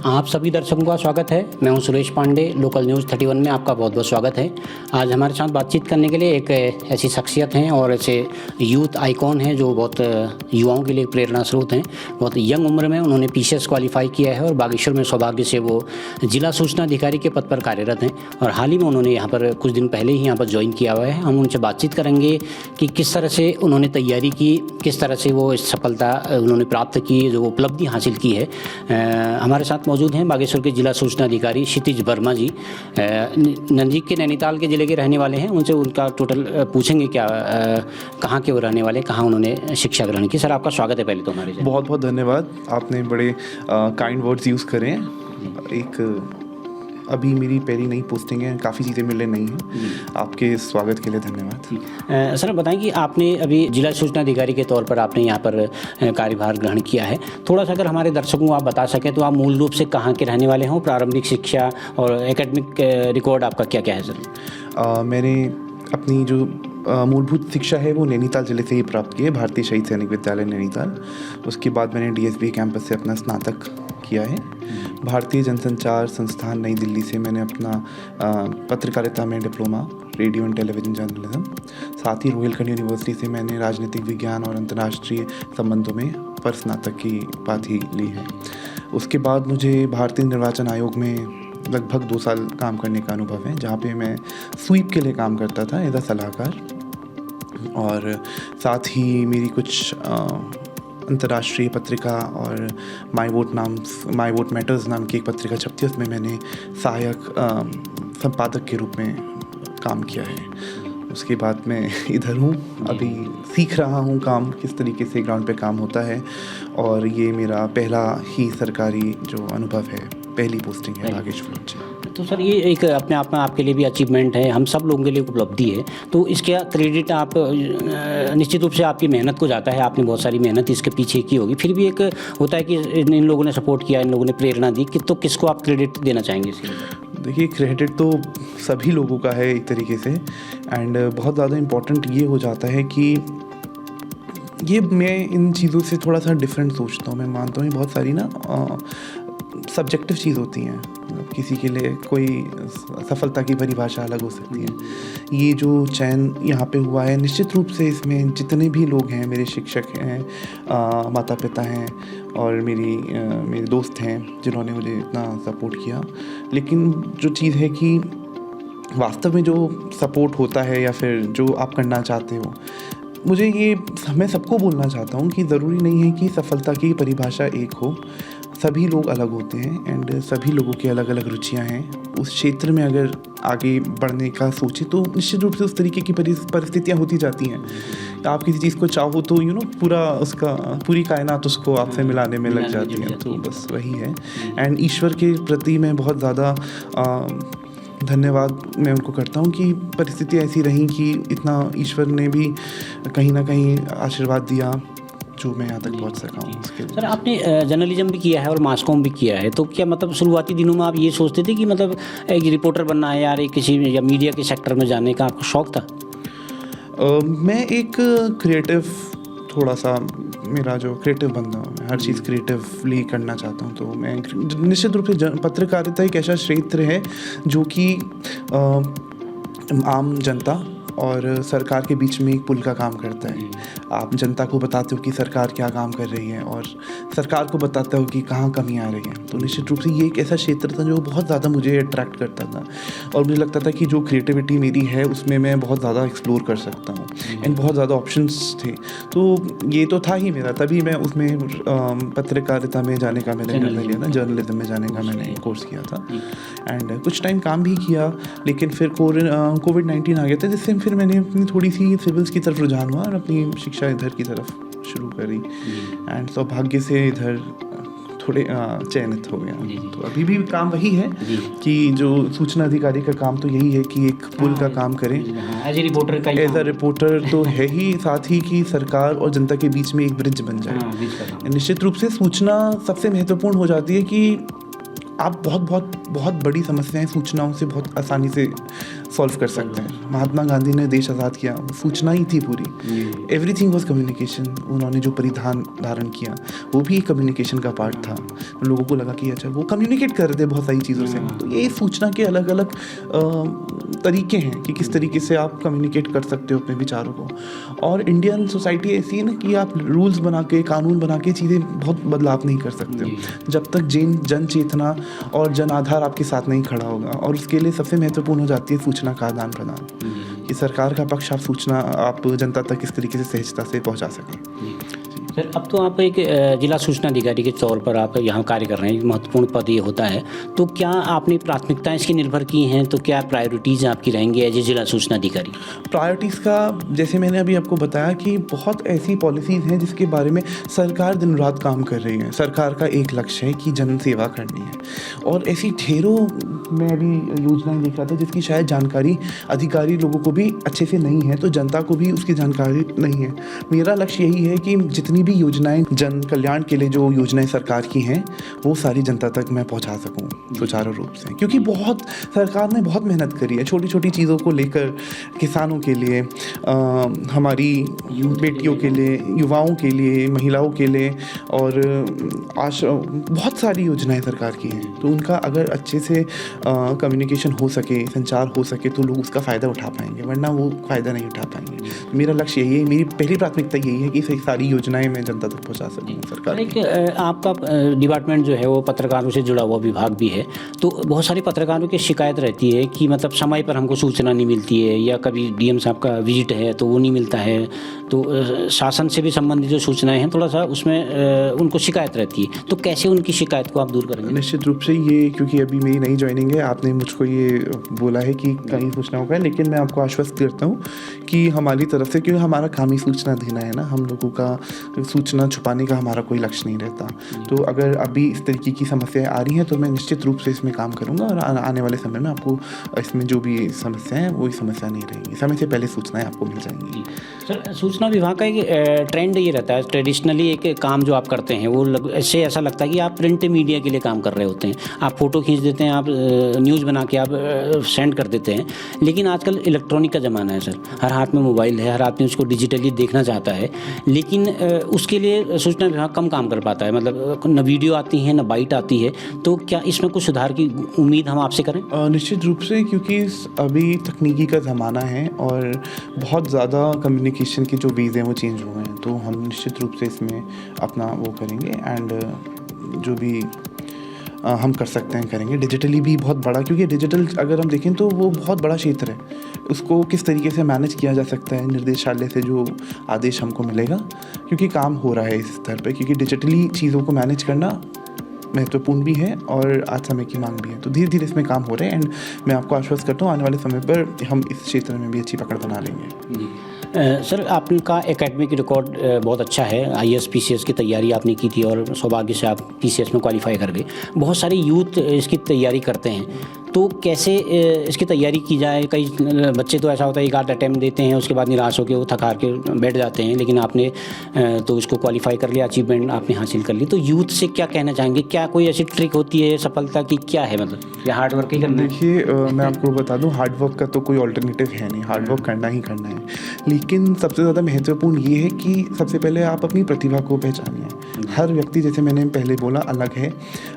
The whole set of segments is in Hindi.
आप सभी दर्शकों का स्वागत है। मैं हूं सुरेश पांडे। लोकल न्यूज़ 31 में आपका बहुत बहुत स्वागत है। आज हमारे साथ बातचीत करने के लिए एक ऐसी शख्सियत हैं और ऐसे यूथ आइकॉन हैं जो बहुत युवाओं के लिए प्रेरणा स्रोत हैं। बहुत यंग उम्र में उन्होंने पीसीएस क्वालिफाई किया है और बागेश्वर में सौभाग्य से वो जिला सूचना अधिकारी के पद पर कार्यरत हैं और हाल ही में उन्होंने यहाँ पर कुछ दिन पहले ही यहाँ पर ज्वाइन किया हुआ है। हम उनसे बातचीत करेंगे कि किस तरह से उन्होंने तैयारी की, किस तरह से वो सफलता उन्होंने प्राप्त की, जो उपलब्धि हासिल की है। हमारे साथ मौजूद हैं बागेश्वर के जिला सूचना अधिकारी क्षितिज वर्मा जी। नज़दीक के नैनीताल के ज़िले के रहने वाले हैं। उनसे उनका टोटल पूछेंगे क्या कहाँ के वो रहने वाले, कहाँ उन्होंने शिक्षा ग्रहण की। सर आपका स्वागत है पहले तो हमारे। बहुत बहुत धन्यवाद, आपने बड़े काइंड वर्ड्स यूज़ करें। एक अभी मेरी पहली नई पोस्टिंग है, काफ़ी चीज़ें मिलने नहीं हैं। आपके स्वागत के लिए धन्यवाद। सर बताएं कि आपने अभी जिला सूचना अधिकारी के तौर पर आपने यहाँ पर कार्यभार ग्रहण किया है। थोड़ा सा अगर हमारे दर्शकों को आप बता सकें तो आप मूल रूप से कहाँ के रहने वाले हों, प्रारंभिक शिक्षा और एकेडमिक रिकॉर्ड आपका क्या क्या है सर? मैंने अपनी जो मूलभूत शिक्षा है वो नैनीताल ज़िले से ही प्राप्त की है, भारतीय शहीद सैनिक विद्यालय नैनीताल। उसके बाद मैंने डीएसबी कैंपस से अपना स्नातक किया है। भारतीय जनसंचार संस्थान नई दिल्ली से मैंने अपना पत्रकारिता में diploma, radio and television journalism. साथ ही रोहिलखंड यूनिवर्सिटी से मैंने राजनीतिक विज्ञान और अंतर्राष्ट्रीय संबंधों में पर स्नातक की उपाधि ली है। उसके बाद मुझे भारतीय निर्वाचन आयोग में लगभग 2 साल काम करने का अनुभव है, जहाँ पे मैं स्वीप के लिए काम करता था एज अ सलाहकार। और साथ ही मेरी कुछ अंतर्राष्ट्रीय पत्रिका और माई वोट मैटर्स नाम की एक पत्रिका छपती है, उसमें मैंने सहायक संपादक के रूप में काम किया है। उसके बाद मैं इधर हूँ, अभी सीख रहा हूँ काम किस तरीके से ग्राउंड पे काम होता है, और ये मेरा पहला ही सरकारी जो अनुभव है, पहली पोस्टिंग है बागेश्वर। तो सर ये एक अपने आप में आपके लिए भी अचीवमेंट है, हम सब लोगों के लिए उपलब्धि है। तो इसका क्रेडिट आप निश्चित रूप से आपकी मेहनत को जाता है, आपने बहुत सारी मेहनत इसके पीछे की होगी। फिर भी एक होता है कि इन लोगों ने सपोर्ट किया, इन लोगों ने प्रेरणा दी, कि तो किसको आप क्रेडिट देना चाहेंगे इसके लिए? देखिए, क्रेडिट तो सभी लोगों का है एक तरीके से, एंड बहुत ज़्यादा इम्पोर्टेंट ये हो जाता है कि ये मैं इन चीज़ों से थोड़ा सा डिफरेंट सोचता हूँ। मैं मानता हूँ बहुत सारी ना सब्जेक्टिव चीज़ होती हैं, किसी के लिए कोई सफलता की परिभाषा अलग हो सकती है। ये जो चयन यहाँ पे हुआ है, निश्चित रूप से इसमें जितने भी लोग हैं, मेरे शिक्षक हैं, माता पिता हैं और मेरे दोस्त हैं जिन्होंने मुझे इतना सपोर्ट किया। लेकिन जो चीज़ है कि वास्तव में जो सपोर्ट होता है या फिर जो आप करना चाहते हो, मैं सबको बोलना चाहता हूँ कि ज़रूरी नहीं है कि सफलता की परिभाषा एक हो। सभी लोग अलग होते हैं एंड सभी लोगों की अलग अलग रुचियां हैं। उस क्षेत्र में अगर आगे बढ़ने का सोचे तो निश्चित रूप से उस तरीके की परिस्थितियां होती जाती हैं। आप किसी चीज़ को चाहो तो पूरी कायनात उसको आपसे मिलाने में लग जाती है। तो बस वही है। एंड ईश्वर के प्रति मैं बहुत ज़्यादा धन्यवाद मैं उनको करता हूँ कि परिस्थितियाँ ऐसी रहीं कि इतना ईश्वर ने भी कहीं ना कहीं आशीर्वाद दिया जो मैं यहाँ तक पहुँच सका हूँ। सर आपने जर्नलिज्म भी किया है और मास कॉम भी किया है, तो क्या मतलब शुरुआती दिनों में आप ये सोचते थे कि मतलब एक रिपोर्टर बनना है यार, एक किसी या मीडिया के सेक्टर में जाने का आपको शौक़ था? मैं एक क्रिएटिव, थोड़ा सा मेरा जो क्रिएटिव बंदा हूँ, मैं हर चीज़ क्रिएटिवली करना चाहता हूँ। तो मैं निश्चित रूप से पत्रकारिता एक ऐसा क्षेत्र है जो कि आम जनता और सरकार के बीच में एक पुल का काम करता है। आप जनता को बताते हो कि सरकार क्या काम कर रही है और सरकार को बताते हो कि कहाँ कमी आ रही है। तो निश्चित रूप से ये एक ऐसा क्षेत्र था जो बहुत ज़्यादा मुझे अट्रैक्ट करता था और मुझे लगता था कि जो क्रिएटिविटी मेरी है उसमें मैं बहुत ज़्यादा एक्सप्लोर कर सकता हूँ एंड बहुत ज़्यादा ऑप्शंस थे। तो ये तो था ही मेरा, तभी मैं उसमें पत्रकारिता में जाने का मैंने निर्णय लिया था, जर्नलिज्म में जाने का मैंने कोर्स किया था एंड कुछ टाइम काम भी किया। लेकिन फिर कोविड-19 आ गया था, जिससे फिर मैंने अपनी थोड़ी सी सिविल्स की तरफ रुझान हुआ और अपनी शिक्षा इधर की तरफ शुरू करी एंड सौभाग्य से इधर थोड़े चयनित हो गया। तो अभी भी काम वही है कि जो सूचना अधिकारी का काम तो यही है कि एक पुल का काम करें। एज ए रिपोर्टर तो है ही, साथ ही कि सरकार और जनता के बीच में एक ब्रिज बन जाए। निश्चित रूप से सूचना सबसे महत्वपूर्ण हो जाती है कि आप बहुत बहुत बड़ी समस्याएं सूचनाओं से बहुत आसानी से सॉल्व कर सकते हैं। महात्मा गांधी ने देश आज़ाद किया, सूचना ही थी पूरी, एवरीथिंग वाज कम्युनिकेशन। उन्होंने जो परिधान धारण किया वो भी कम्युनिकेशन का पार्ट था। लोगों को लगा कि अच्छा वो कम्युनिकेट कर रहे थे बहुत सारी चीज़ों से। तो ये सूचना के अलग अलग तरीके हैं कि किस तरीके से आप कम्युनिकेट कर सकते हो अपने विचारों को। और इंडियन सोसाइटी ऐसी है ना कि आप रूल्स बना के, कानून बना के चीज़ें बहुत बदलाव नहीं कर सकते हो जब तक जन चेतना और जन आधार आपके साथ नहीं खड़ा होगा। और उसके लिए सबसे महत्वपूर्ण हो जाती है सूचना का आदान प्रदान, कि सरकार का पक्ष आप सूचना आप जनता तक किस तरीके से सहजता से पहुंचा सकें। सर, अब तो आप एक जिला सूचना अधिकारी के तौर पर आप यहाँ कार्य कर रहे हैं, महत्वपूर्ण पद ये होता है, तो क्या आपने प्राथमिकताएं इसकी निर्भर की हैं? तो क्या प्रायोरिटीज़ आपकी रहेंगी एज ए जिला सूचना अधिकारी? प्रायोरिटीज़ का जैसे मैंने अभी आपको बताया कि बहुत ऐसी पॉलिसीज़ हैं जिसके बारे में सरकार दिन रात काम कर रही है। सरकार का एक लक्ष्य है कि जन सेवा करनी है, और ऐसी ढेरों मैं अभी योजनाएं देख रहा था जिसकी शायद जानकारी अधिकारी लोगों को भी अच्छे से नहीं है, तो जनता को भी उसकी जानकारी नहीं है। मेरा लक्ष्य यही है कि जितनी भी योजनाएं जन कल्याण के लिए जो योजनाएं सरकार की हैं वो सारी जनता तक मैं पहुंचा सकूं सुचारू रूप से, क्योंकि बहुत सरकार ने बहुत मेहनत करी है छोटी छोटी चीज़ों को लेकर, किसानों के लिए, हमारी बेटियों के लिए, युवाओं के लिए, महिलाओं के लिए, और बहुत सारी योजनाएं सरकार की हैं। तो उनका अगर अच्छे से कम्युनिकेशन हो सके, संचार हो सके, तो लोग उसका फ़ायदा उठा पाएंगे, वरना वो फ़ायदा नहीं उठा पाएंगे। मेरा लक्ष्य यही है, मेरी पहली प्राथमिकता यही है कि सारी योजनाएं मैं जनता तक पहुंचा सकूं सरकार। एक आपका डिपार्टमेंट जो है वो पत्रकारों से जुड़ा हुआ विभाग भी है, तो बहुत सारे पत्रकारों की शिकायत रहती है कि मतलब समय पर हमको सूचना नहीं मिलती है, या कभी डीएम साहब का विजिट है तो वो नहीं मिलता है, तो शासन से भी संबंधित जो सूचनाएं हैं थोड़ा सा उसमें उनको शिकायत रहती है, तो कैसे उनकी शिकायत को आप दूर करेंगे? निश्चित रूप से ये, क्योंकि अभी मेरी नई ज्वाइनिंग है, आपने मुझको ये बोला है कि कई सूचनाओं का है, लेकिन मैं आपको आश्वस्त करता हूँ कि हमारी तरफ से, क्योंकि हमारा काम ही सूचना देना है ना, हम लोगों का सूचना छुपाने का हमारा कोई लक्ष्य नहीं रहता। तो अगर अभी इस तरीके की समस्याएं आ रही हैं तो मैं निश्चित रूप से इसमें काम करूंगा, और आने वाले समय में आपको इसमें जो भी समस्याएं हैं वही समस्या नहीं रहेंगी, समय से पहले सूचनाएं आपको मिल जाएंगी। सर, सूचना विभाग का एक ट्रेंड ये रहता है, ट्रेडिशनली एक काम जो आप करते हैं वो इससे ऐसा लगता है कि आप प्रिंट मीडिया के लिए काम कर रहे होते हैं, आप फ़ोटो खींच देते हैं, आप न्यूज़ बना के आप सेंड कर देते हैं, लेकिन आजकल इलेक्ट्रॉनिक का ज़माना है सर, हर हाथ में मोबाइल है, हर आदमी उसको डिजिटली देखना चाहता है, लेकिन उसके लिए सूचना विभाग कम काम कर पाता है, मतलब न वीडियो आती है न बाइट आती है, तो क्या इसमें कुछ सुधार की उम्मीद हम आपसे करें? निश्चित रूप से, क्योंकि अभी तकनीकी का ज़माना है और बहुत ज़्यादा कम्युनिकेशन के जो वेज़ हैं वो चेंज हो गए हैं, तो हम निश्चित रूप से इसमें अपना वो करेंगे, एंड जो भी हम कर सकते हैं करेंगे। डिजिटली भी बहुत बड़ा, क्योंकि डिजिटल अगर हम देखें तो वो बहुत बड़ा क्षेत्र है, उसको किस तरीके से मैनेज किया जा सकता है निर्देशालय से जो आदेश हमको मिलेगा, क्योंकि काम हो रहा है इस स्तर पे, क्योंकि डिजिटली चीज़ों को मैनेज करना महत्वपूर्ण भी है और आज समय की मांग भी है, तो धीरे धीरे इसमें काम हो रहे हैं, एंड मैं आपको आश्वस्त करता हूँ आने वाले समय पर हम इस क्षेत्र में भी अच्छी पकड़ बना लेंगे। सर, आपका एकेडमिक रिकॉर्ड बहुत अच्छा है, IAS PCS की तैयारी आपने की थी और सौभाग्य से आप PCS में क्वालिफाई कर गए। बहुत सारे यूथ इसकी तैयारी करते हैं, तो कैसे इसकी तैयारी की जाए? कई बच्चे तो ऐसा होता है एक आध अटैम्प्ट देते हैं, उसके बाद निराश होकर वो थक के बैठ जाते हैं, लेकिन आपने तो उसको क्वालिफाई कर लिया, अचीवमेंट आपने हासिल कर ली, तो यूथ से क्या कहना चाहेंगे? क्या कोई ऐसी ट्रिक होती है सफलता की, क्या है मतलब, या हार्ड वर्क ही करना है? देखिए, मैं आपको बता दूं, हार्ड वर्क का तो कोई ऑल्टरनेटिव है नहीं, हार्ड वर्क करना ही करना है, लेकिन सबसे ज़्यादा महत्वपूर्ण ये है कि सबसे पहले आप अपनी प्रतिभा को पहचानिए। हर व्यक्ति, जैसे मैंने पहले बोला, अलग है,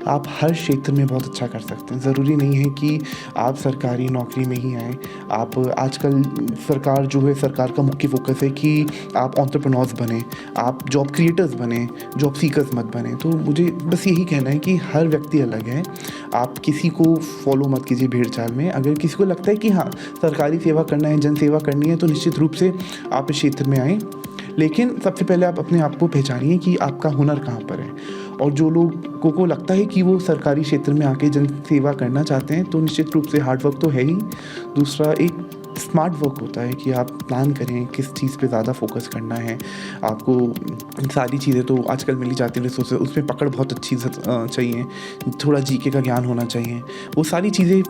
आप हर क्षेत्र में बहुत अच्छा कर सकते हैं, ज़रूरी नहीं है कि आप सरकारी नौकरी में ही आए। आप आजकल सरकार जो है, सरकार का मुख्य फोकस है कि आप एंटरप्रेन्योर्स बने, आप जॉब क्रिएटर्स बने, जॉब सीकर्स मत बने। तो मुझे बस यही कहना है कि हर व्यक्ति अलग है, आप किसी को फॉलो मत कीजिए भीड़ चाल में। अगर किसी को लगता है कि हाँ सरकारी सेवा करना है, जन सेवा करनी है, तो निश्चित रूप से आप इस क्षेत्र में आएँ, लेकिन सबसे पहले आप अपने आप को पहचानिए कि आपका हुनर कहाँ पर है। और जो लोगों को लगता है कि वो सरकारी क्षेत्र में आके जन सेवा करना चाहते हैं, तो निश्चित रूप से हार्ड वर्क तो है ही, दूसरा एक स्मार्ट वर्क होता है कि आप प्लान करें किस चीज़ पे ज़्यादा फोकस करना है। आपको सारी चीज़ें तो आजकल मिल ही जाती हैं रिसोर्सेज, उसमें पकड़ बहुत अच्छी चाहिए, थोड़ा जीके का ज्ञान होना चाहिए, वो सारी चीज़ें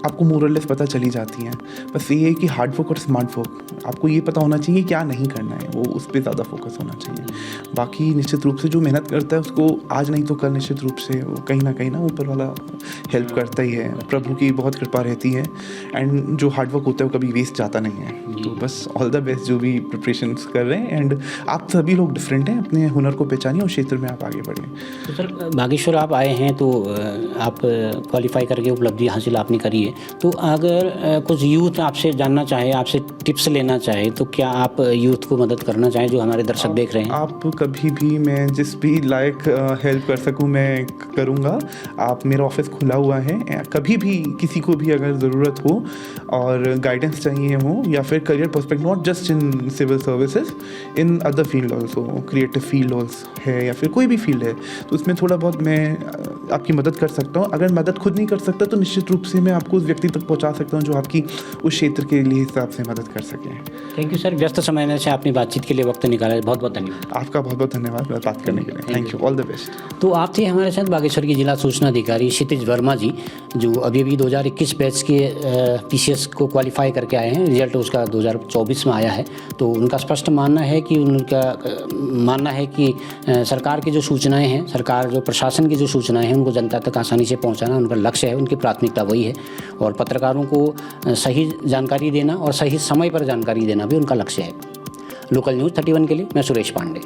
आपको मोरलेस पता चली जाती हैं। बस ये है कि हार्ड वर्क और स्मार्ट वर्क आपको ये पता होना चाहिए क्या नहीं करना है, वो उस पर ज़्यादा फोकस होना चाहिए। बाकी निश्चित रूप से जो मेहनत करता है उसको आज नहीं तो कल निश्चित रूप से वो कहीं ना ऊपर वाला हेल्प करता ही है, प्रभु की बहुत कृपा रहती है। एंड जो हार्डवर्क होता है वो कभी वेस्ट जाता नहीं है। तो बस ऑल द बेस्ट जो भी प्रिपरेशंस कर रहे हैं। एंड आप सभी लोग डिफरेंट हैं, अपने हुनर को पहचानिए और क्षेत्र में आप आगे बढ़ें। तो सर बागेश्वर आप आए हैं तो आप क्वालिफाई करके उपलब्धि हासिल आपने करी है, तो अगर कुछ यूथ आपसे जानना चाहे, आपसे टिप्स लेना चाहे, तो क्या आप यूथ को मदद करना चाहें जो हमारे दर्शक देख रहे हैं? आप कभी भी, मैं जिस भी लायक हेल्प कर सकूं मैं करूंगा। आप, मेरा ऑफिस खुला हुआ है, कभी भी किसी को भी अगर ज़रूरत हो और गाइडेंस चाहिए हो या फिर career perspective, not just in civil services, in other field also, creative field also है या फिर कोई भी फील्ड है, तो उसमें थोड़ा बहुत मैं आपकी मदद कर सकता हूँ। अगर मदद खुद नहीं कर सकता तो निश्चित रूप से मैं आपको उस व्यक्ति तक पहुँचा सकता हूँ जो आपकी उस क्षेत्र के लिए हिसाब से मदद कर सके। थैंक यू सर, व्यस्त समय में से आपने बातचीत के लिए वक्त निकाला है, बहुत बहुत धन्यवाद। आपका बहुत बहुत धन्यवाद बात करने के लिए। Thank you, all the best. तो आप थे हमारे साथ बागेश्वर के जिला सूचना अधिकारी क्षितिज वर्मा जी, जो अभी 2021 बैच के PCS को क्वालिफाई करके आए हैं। रिजल्ट उसका 2024 में आया है। तो उनका स्पष्ट मानना है कि सरकार की जो सूचनाएं हैं, सरकार जो प्रशासन की जो सूचनाएं हैं, उनको जनता तक आसानी से पहुंचाना उनका लक्ष्य है, उनकी प्राथमिकता वही है। और पत्रकारों को सही जानकारी देना और सही समय पर जानकारी देना भी उनका लक्ष्य है। लोकल न्यूज़ 31 के लिए मैं सुरेश पांडे।